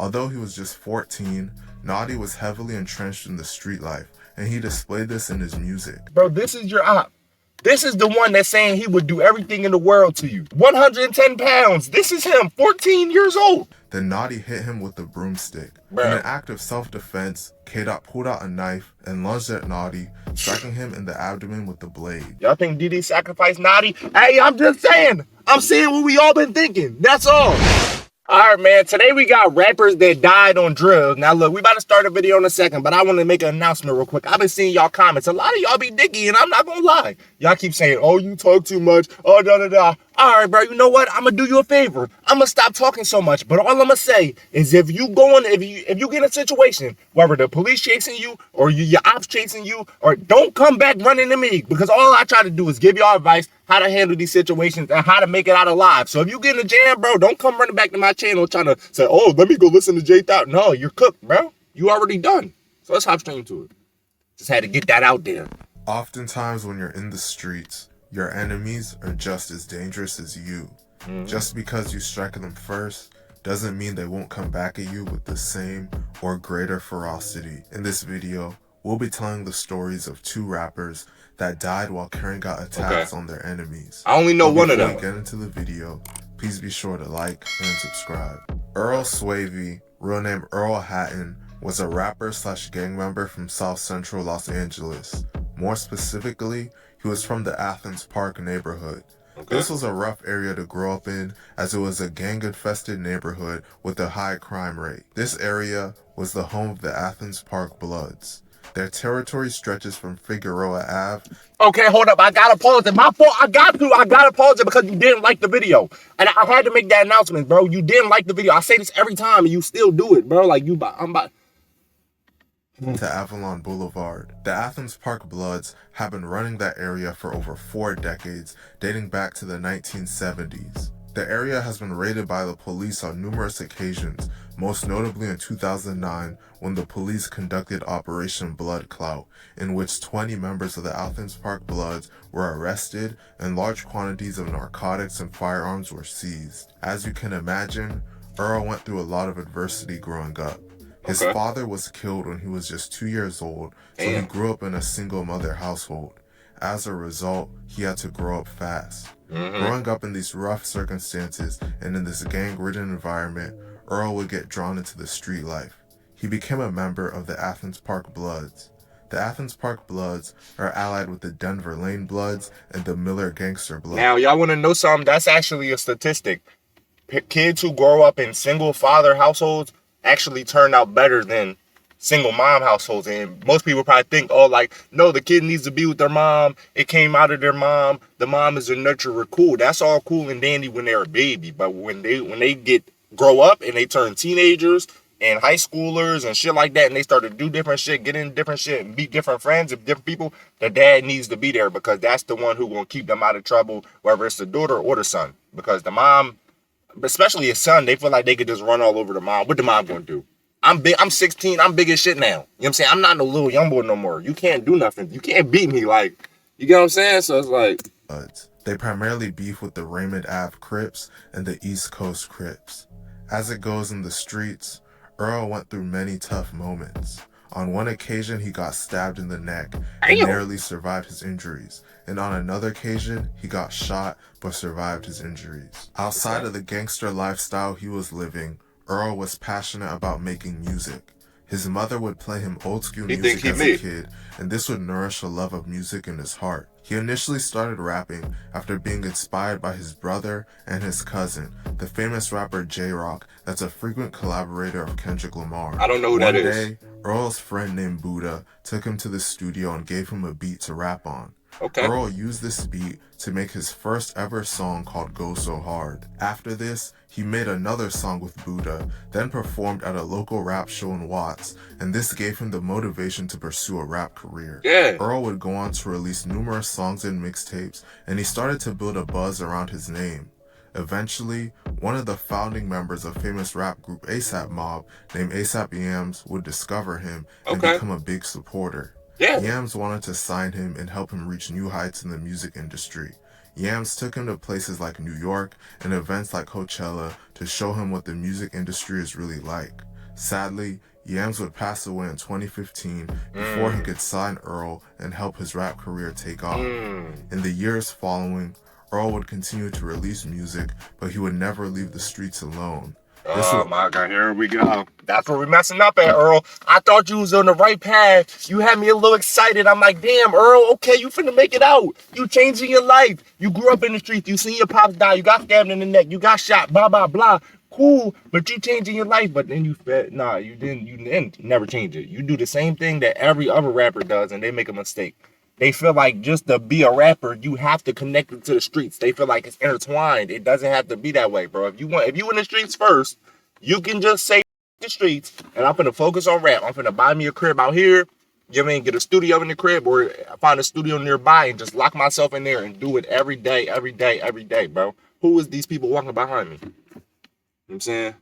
Although he was just 14, Naughty was heavily entrenched in the street life, and he displayed this in his music. Bro, this is your op. This is the one that's saying he would do everything in the world to you. 110 pounds. This is him, 14 years old. Then Naughty hit him with a broomstick. Bro. In an act of self-defense, K-Dot pulled out a knife and lunged at Naughty, striking him in the abdomen with the blade. Y'all think DD sacrificed Naughty? Hey, I'm just saying. I'm saying what we all been thinking. That's all. All right, man. Today we got rappers that died on drills. Now, look, we about to start a video in a second, but I want to make an announcement real quick. I've been seeing y'all comments. A lot of y'all be dicky, and I'm not going to lie. Y'all keep saying, oh, you talk too much. Oh, da-da-da. All right, bro. You know what? I'm going to do you a favor. I'm going to stop talking so much. But all I'm going to say is if you get in a situation, whether the police chasing you or your ops chasing you, or don't come back running to me, because all I try to do is give y'all advice how to handle these situations and how to make it out alive. So if you get in a jam, bro, don't come running back to my channel trying to say, oh, let me go listen to Jaythou. No, you're cooked, bro. You already done. So let's hop straight into it. Just had to get that out there. Oftentimes when you're in the streets, your enemies are just as dangerous as you. Just because you strike them first doesn't mean they won't come back at you with the same or greater ferocity. In this video, we'll be telling the stories of two rappers that died while carrying out attacks on their enemies. I only know one of them. Before we get into the video, please be sure to like and subscribe. Earl Swavey, real name Earl Hatton, was a rapper / gang member from South Central Los Angeles. More specifically, he was from the Athens Park neighborhood. This was a rough area to grow up in, as it was a gang-infested neighborhood with a high crime rate. This area was the home of the Athens Park Bloods. Their territory stretches from Figueroa Ave. Okay, hold up. I gotta pause it. My fault. I gotta pause it because you didn't like the video. And I had to make that announcement, bro. You didn't like the video. I say this every time and you still do it, bro. Like, I'm about to Avalon Boulevard. The Athens Park Bloods have been running that area for over 4 decades, dating back to the 1970s. The area has been raided by the police on numerous occasions, most notably in 2009 when the police conducted Operation Blood Clout, in which 20 members of the Athens Park Bloods were arrested and large quantities of narcotics and firearms were seized. As you can imagine, Earl went through a lot of adversity growing up. His father was killed when he was just 2 years old, so he grew up in a single mother household. As a result, he had to grow up fast. Growing up in these rough circumstances and in this gang-ridden environment, Earl would get drawn into the street life. He became a member of the Athens Park Bloods. The Athens Park Bloods are allied with the Denver Lane Bloods and the Miller Gangster Bloods. Now, y'all want to know something? That's actually a statistic. Kids who grow up in single father households actually turn out better than single mom households. And most people probably think, oh, like, no, the kid needs to be with their mom. It came out of their mom. The mom is a nurturer. Cool. That's all cool and dandy when they're a baby. But when they grow up and they turn teenagers and high schoolers and shit like that, and they start to do different shit, get into different shit, and meet different friends and different people, the dad needs to be there because that's the one who will keep them out of trouble, whether it's the daughter or the son. Because the mom, especially his son, they feel like they could just run all over the mom. What the mom gonna do? I'm big. I'm 16. I'm big as shit now. You know what I'm saying? I'm not no little young boy no more. You can't do nothing. You can't beat me. Like, you get what I'm saying? So it's like, they primarily beef with the Raymond Ave Crips and the East Coast Crips. As it goes in the streets, Earl went through many tough moments. On one occasion, he got stabbed in the neck and narrowly survived his injuries. And on another occasion, he got shot but survived his injuries. Outside of the gangster lifestyle he was living, Earl was passionate about making music. His mother would play him old school music as a kid, and this would nourish a love of music in his heart. He initially started rapping after being inspired by his brother and his cousin, the famous rapper J-Rock, that's a frequent collaborator of Kendrick Lamar. I don't know who that is. One day, Earl's friend named Buddha took him to the studio and gave him a beat to rap on. Earl used this beat to make his first ever song called Go So Hard. After this, he made another song with Buddha, then performed at a local rap show in Watts, and this gave him the motivation to pursue a rap career. Earl would go on to release numerous songs and mixtapes, and he started to build a buzz around his name. Eventually, one of the founding members of famous rap group ASAP Mob, named ASAP Yams, would discover him and become a big supporter. Yams wanted to sign him and help him reach new heights in the music industry. Yams took him to places like New York and events like Coachella to show him what the music industry is really like. Sadly, Yams would pass away in 2015 before he could sign Earl and help his rap career take off. In the years following, Earl would continue to release music, but he would never leave the streets alone. Oh my God, here we go. That's where we're messing up at, Earl. I thought you was on the right path. You had me a little excited. I'm like, damn, Earl, okay, you finna make it out. You changing your life. You grew up in the streets. You seen your pops die. You got stabbed in the neck. You got shot, blah, blah, blah. Cool, but you changing your life. But then you fed, nah, you didn't never change it. You do the same thing that every other rapper does, and they make a mistake. They feel like just to be a rapper, you have to connect it to the streets. They feel like it's intertwined. It doesn't have to be that way, bro. If you in the streets first, you can just say the streets, and I'm finna focus on rap. I'm finna buy me a crib out here. You know what I mean? Get a studio in the crib, or find a studio nearby and just lock myself in there and do it every day, bro. Who is these people walking behind me? You know what I'm saying?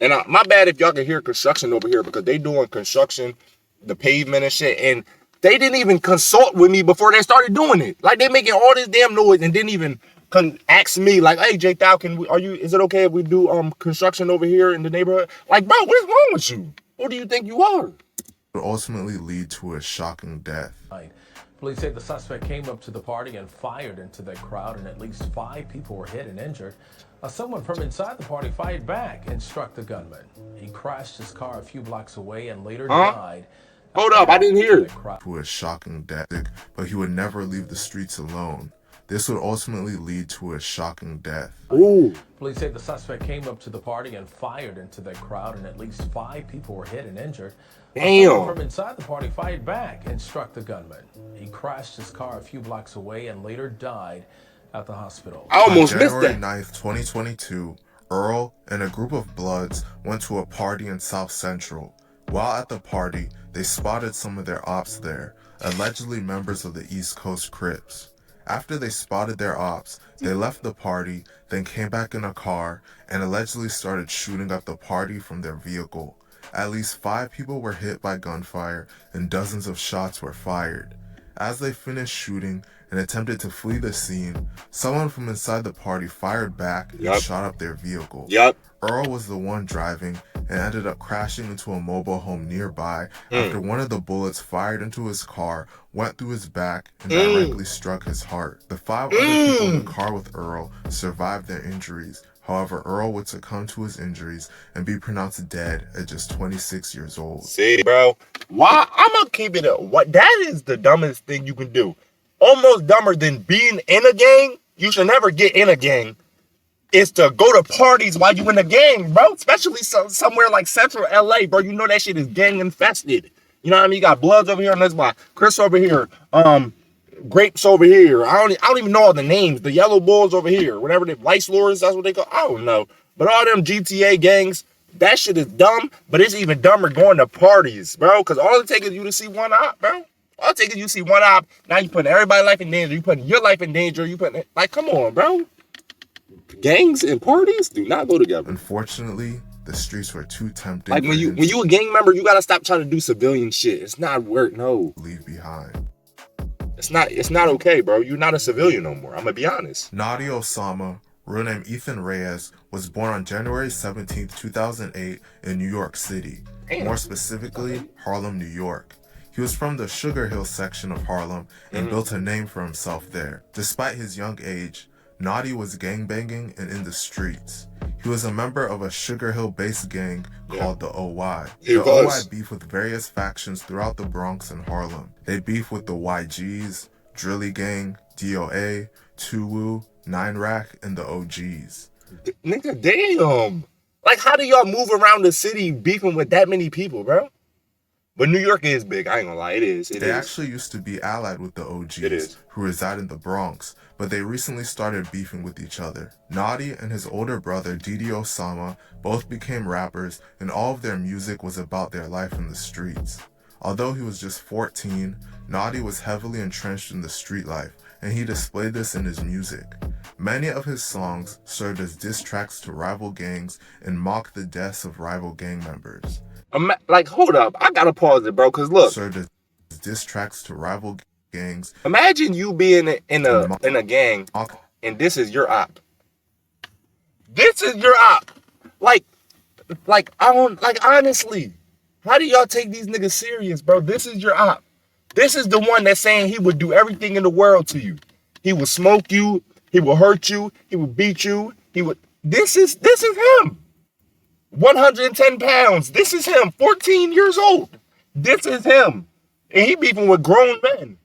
And my bad if y'all can hear construction over here, because they doing construction, the pavement and shit, and they didn't even consult with me before they started doing it. Like, they making all this damn noise and didn't even ask me, like, hey, Jaythou, is it okay if we do construction over here in the neighborhood? Like, bro, what is wrong with you? Who do you think you are? Would ultimately lead to a shocking death. Police say the suspect came up to the party and fired into the crowd, and at least 5 people were hit and injured. Someone from inside the party fired back and struck the gunman. He crashed his car a few blocks away and later died. Hold up, I didn't hear it. To a shocking death, but he would never leave the streets alone. This would ultimately lead to a shocking death. Ooh. Police say the suspect came up to the party and fired into the crowd, and at least 5 people were hit and injured. Someone from inside the party fired back and struck the gunman. He crashed his car a few blocks away and later died at the hospital. I almost missed that. On January 9th, 2022, Earl and a group of Bloods went to a party in South Central. While at the party, they spotted some of their ops there, allegedly members of the East Coast Crips. After they spotted their ops, they left the party, then came back in a car and allegedly started shooting up the party from their vehicle. At least 5 people were hit by gunfire and dozens of shots were fired. As they finished shooting and attempted to flee the scene, someone from inside the party fired back and shot up their vehicle. Earl was the one driving and ended up crashing into a mobile home nearby after one of the bullets fired into his car went through his back and directly struck his heart. The 5 other people in the car with Earl survived their injuries. However, Earl would succumb to his injuries and be pronounced dead at just 26 years old. See, bro, why? I'm gonna keep it up. What? That is the dumbest thing you can do. Almost dumber than being in a gang. You should never get in a gang. Is to go to parties while you in a gang, bro. Especially somewhere like Central LA, bro. You know that shit is gang infested. You know what I mean? You got Bloods over here, and that's why Chris over here. Grapes over here. I don't even know all the names. The Yellow Bulls over here. Whatever the Vice Lords, that's what they call. I don't know. But all them GTA gangs, that shit is dumb. But it's even dumber going to parties, bro. Because all it takes is you to see one op, bro. All it takes is you see one op. Now you putting everybody's life in danger. You putting your life in danger. You putting, like, come on, bro. Gangs and parties do not go together. Unfortunately, the streets were too tempting. Like when you a gang member, you gotta stop trying to do civilian shit. It's not work. No. Leave behind. It's not okay, bro. You're not a civilian no more. I'm gonna be honest. Nadi Osama, real name Ethan Reyes, was born on January 17, 2008 in New York City. More specifically, Harlem, New York. He was from the Sugar Hill section of Harlem and built a name for himself there. Despite his young age, Nadi was gangbanging and in the streets. He was a member of a Sugar Hill-based gang called the OY. The OY beef with various factions throughout the Bronx and Harlem. They beef with the YGs, Drilly Gang, DOA, Tuwu, 9-Rack, and the OGs. Nigga, damn. Like, how do y'all move around the city beefing with that many people, bro? But New York is big. I ain't gonna lie. It is. They actually used to be allied with the OGs who reside in the Bronx, but they recently started beefing with each other. Nadi and his older brother Didi Osama both became rappers, and all of their music was about their life in the streets. Although he was just 14, Nadi was heavily entrenched in the street life, and he displayed this in his music. Many of his songs served as diss tracks to rival gangs and mocked the deaths of rival gang members. Like, hold up. I gotta pause it, bro, because look. Served as diss tracks to rival gangs. Imagine you being in a gang, and this is your op. This is your op. Like, like, I don't, like, honestly, how do y'all take these niggas serious, bro? This is your op. This is the one that's saying he would do everything in the world to you. He would smoke you. He will hurt you. He will beat you. He would. This is him. 110 pounds. This is him. 14 years old. This is him. And he beefing with grown men.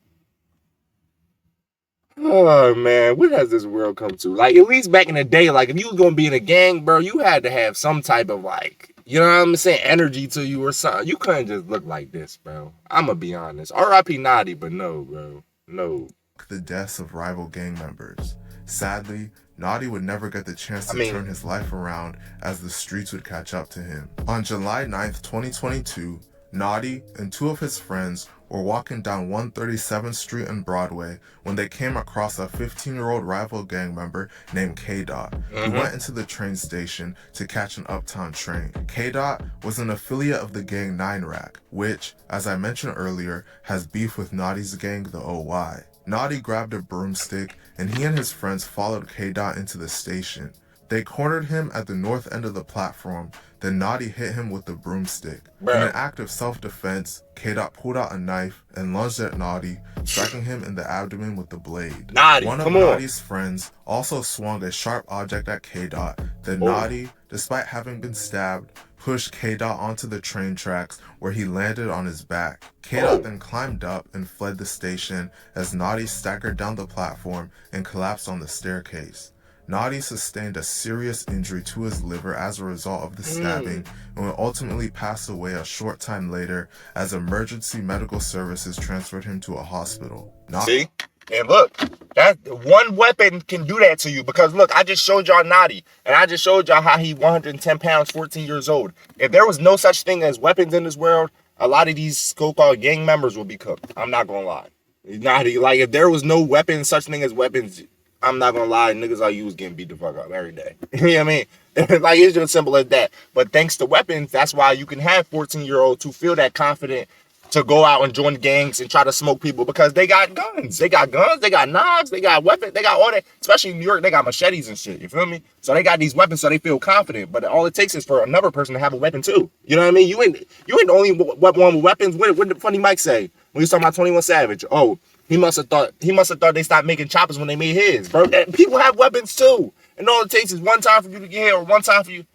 Oh man, what has this world come to? Like, at least back in the day, like if you was gonna be in a gang, bro, you had to have some type of, like, you know what I'm saying, energy to you or something. You couldn't just look like this, bro. I'm gonna be honest. R.I.P. Naughty, but no, bro. No. The deaths of rival gang members. Sadly, Naughty would never get the chance to turn his life around, as the streets would catch up to him. On July 9th, 2022, Naughty and two of his friends were walking down 137th Street and Broadway when they came across a 15-year-old rival gang member named K-Dot, who went into the train station to catch an uptown train. K-Dot was an affiliate of the gang 9-Rack, which, as I mentioned earlier, has beef with Naughty's gang, the OY. Naughty grabbed a broomstick, and he and his friends followed K-Dot into the station. They cornered him at the north end of the platform, then Naughty hit him with the broomstick. Bro. In an act of self-defense, K-Dot pulled out a knife and lunged at Naughty, striking him in the abdomen with the blade. Naughty, One of Naughty's friends also swung a sharp object at K-Dot, then Naughty, despite having been stabbed, pushed K-Dot onto the train tracks where he landed on his back. K-Dot then climbed up and fled the station as Naughty staggered down the platform and collapsed on the staircase. Naughty sustained a serious injury to his liver as a result of the stabbing and would ultimately pass away a short time later as emergency medical services transferred him to a hospital. See? And look, that one weapon can do that to you, because look, I just showed y'all Naughty, and I just showed y'all how he 110 pounds, 14 years old. If there was no such thing as weapons in this world, a lot of these so-called gang members would be cooked. I'm not gonna lie. Naughty, like, if there was no weapons, such thing as weapons, I'm not gonna lie, niggas like you was getting beat the fuck up every day. You know what I mean? Like, it's just simple as that. But thanks to weapons, that's why you can have 14-year-olds who feel that confident to go out and join gangs and try to smoke people, because they got guns. They got guns, they got knives, they got weapons, they got all that. Especially in New York, they got machetes and shit, you feel me? So they got these weapons so they feel confident. But all it takes is for another person to have a weapon too. You know what I mean? You ain't the only one with weapons. What did Funny Mike say when he was talking about 21 Savage? Oh, he must have thought they stopped making choppers when they made his, bro. And people have weapons too. And all it takes is one time for you to get hit or one time for you.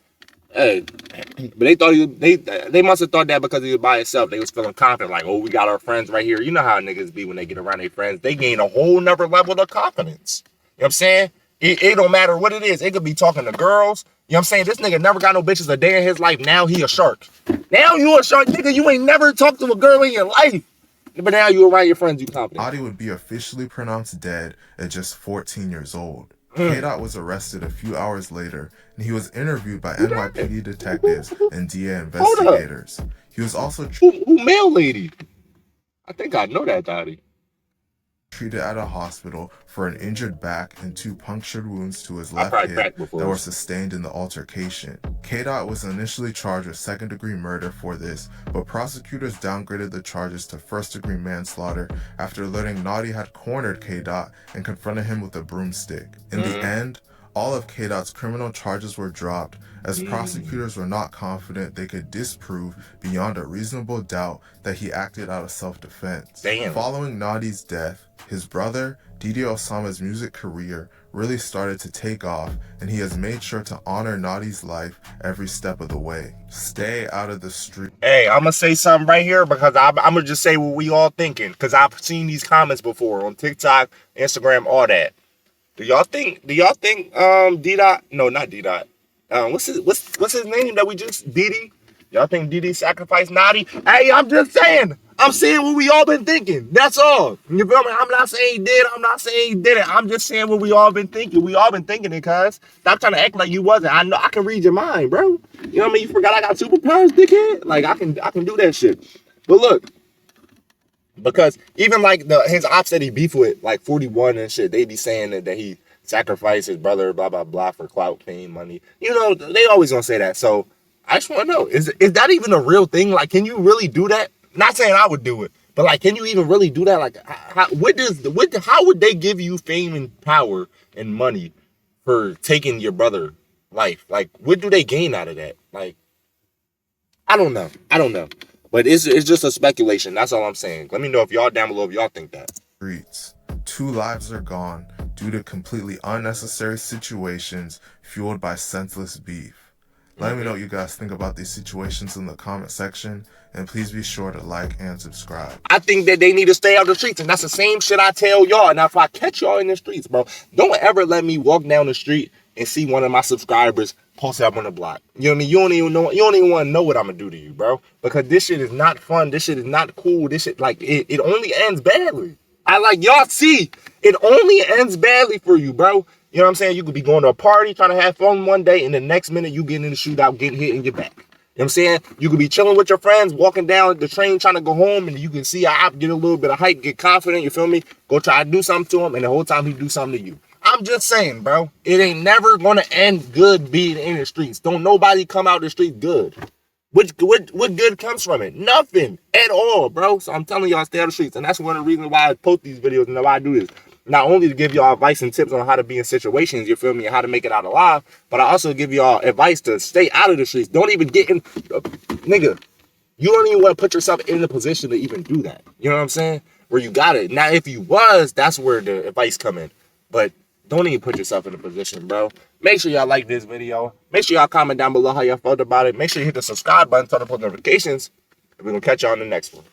Hey, but they thought they must have thought that because he was by himself. They was feeling confident, like, oh, we got our friends right here. You know how niggas be when they get around their friends. They gain a whole nother level of confidence. You know what I'm saying? It don't matter what it is. It could be talking to girls. You know what I'm saying? This nigga never got no bitches a day in his life. Now he a shark. Now you a shark, nigga. You ain't never talked to a girl in your life. But now you around your friends, you confident. Naughty would be officially pronounced dead at just 14 years old. K-Dot was arrested a few hours later, and he was interviewed by NYPD detectives and DA investigators. He was also who mail lady? I think I know that, Daddy. Treated at a hospital for an injured back and 2 punctured wounds to his left hip that were sustained in the altercation. K-Dot was initially charged with second-degree murder for this, but prosecutors downgraded the charges to first-degree manslaughter after learning Naughty had cornered K-Dot and confronted him with a broomstick. In the end, all of K-Dot's criminal charges were dropped, as prosecutors were not confident they could disprove beyond a reasonable doubt that he acted out of self-defense. Following Naughty's death, his brother, Didi Osama's music career really started to take off, and he has made sure to honor Naughty's life every step of the way. Stay out of the street. Hey, I'm gonna say something right here, because I'm gonna just say what we all thinking, because I've seen these comments before on TikTok, Instagram, all that. Do y'all think D-Dot, no, not D-Dot, what's his name that we just, Didi? Y'all think Didi sacrificed Naughty? Hey, I'm just saying. I'm saying what we all been thinking. That's all. You feel me? I'm not saying he did. I'm not saying he didn't. I'm just saying what we all been thinking. We all been thinking it, cuz. Stop trying to act like you wasn't. I know I can read your mind, bro. You know what I mean? You forgot I got superpowers, dickhead? Like, I can do that shit. But look, because even like his ops that he beef with, like 41 and shit, they be saying that he sacrificed his brother, blah, blah, blah, for clout, fame, money. You know, they always gonna say that. So I just want to know, is that even a real thing? Like, can you really do that? Not saying I would do it, but like, can you even really do that? Like, how would they give you fame and power and money for taking your brother's life? Like, what do they gain out of that? Like, I don't know. But it's just a speculation. That's all I'm saying. Let me know if y'all down below if y'all think that. Streets. 2 lives are gone due to completely unnecessary situations fueled by senseless beef. Let me know what you guys think about these situations in the comment section, and please be sure to like and subscribe. I think that they need to stay out the streets, and that's the same shit I tell y'all. Now, if I catch y'all in the streets, bro, don't ever let me walk down the street and see one of my subscribers posted up on the block. You know what I mean? You don't even want to know what I'm gonna do to you, bro, because this shit is not fun. This shit is not cool. This shit, like, it only ends badly. Y'all see, it only ends badly for you, bro. You know what I'm saying? You could be going to a party, trying to have fun one day, and the next minute you getting in the shootout, getting hit in your back. You know what I'm saying? You could be chilling with your friends, walking down the train, trying to go home, and you can see a op get a little bit of hype, get confident, you feel me? Go try to do something to him, and the whole time he do something to you. I'm just saying, bro. It ain't never gonna end good being in the streets. Don't nobody come out the street good. What good comes from it? Nothing at all, bro. So I'm telling y'all, stay out of the streets. And that's one of the reasons why I post these videos and why I do this. Not only to give y'all advice and tips on how to be in situations, you feel me, and how to make it out alive, but I also give y'all advice to stay out of the streets. Don't even get in, nigga, you don't even want to put yourself in the position to even do that. You know what I'm saying? Where you got it. Now, if you was, that's where the advice come in. But don't even put yourself in a position, bro. Make sure y'all like this video. Make sure y'all comment down below how y'all felt about it. Make sure you hit the subscribe button, turn on post notifications. And we're going to catch y'all on the next one.